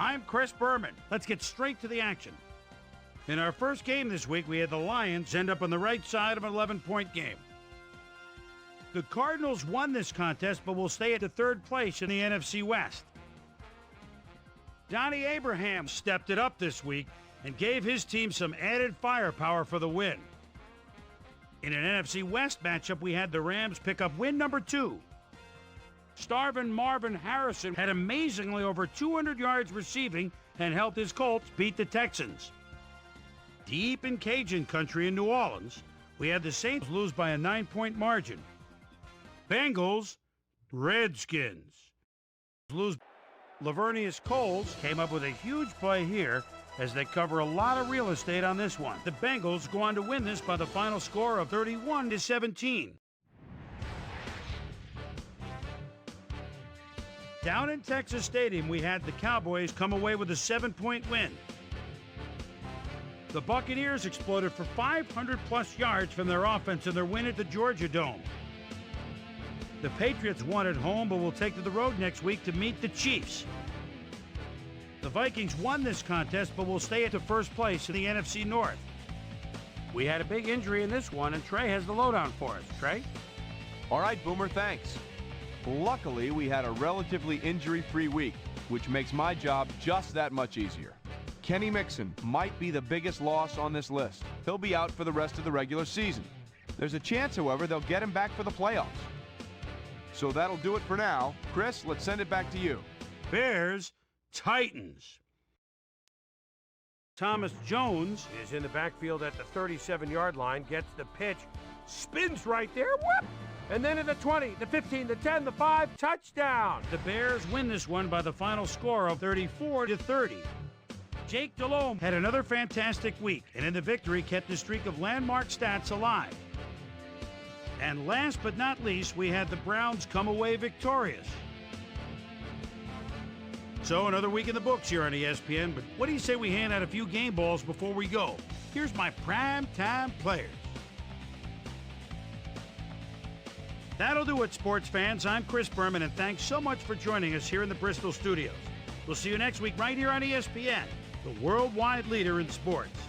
I'm Chris Berman. Let's get straight to the action. In our first game this week, we had the Lions end up on the right side of an 11-point game. The Cardinals won this contest, but will stay at the third place in the NFC West. Donnie Abraham stepped it up this week and gave his team some added firepower for the win. In an NFC West matchup, we had the Rams pick up win number 2. Starvin' Marvin Harrison had amazingly over 200 yards receiving and helped his Colts beat the Texans. Deep in Cajun country in New Orleans, we had the Saints lose by a 9-point margin. Bengals, Redskins. Lose. Lavernius Coles came up with a huge play here as they cover a lot of real estate on this one. The Bengals go on to win this by the final score of 31-17. Down in Texas Stadium, we had the Cowboys come away with a 7-point win. The Buccaneers exploded for 500-plus yards from their offense in their win at the Georgia Dome. The Patriots won at home, but will take to the road next week to meet the Chiefs. The Vikings won this contest, but will stay at the first place in the NFC North. We had a big injury in this one, and Trey has the lowdown for us. Trey? All right, Boomer, thanks. Luckily, we had a relatively injury-free week, which makes my job just that much easier. Kenny Mixon might be the biggest loss on this list. He'll be out for the rest of the regular season. There's a chance, however, they'll get him back for the playoffs. So that'll do it for now. Chris, let's send it back to you. Bears, Titans. Thomas Jones is in the backfield at the 37-yard line, gets the pitch, spins right there, whoop! And then at the 20, the 15, the 10, the 5, touchdown! The Bears win this one by the final score of 34-30. Jake Delhomme had another fantastic week, and in the victory kept the streak of landmark stats alive. And last but not least, we had the Browns come away victorious. So another week in the books here on ESPN, but what do you say we hand out a few game balls before we go? Here's my primetime players. That'll do it, sports fans. I'm Chris Berman, and thanks so much for joining us here in the Bristol studios. We'll see you next week right here on ESPN, the worldwide leader in sports.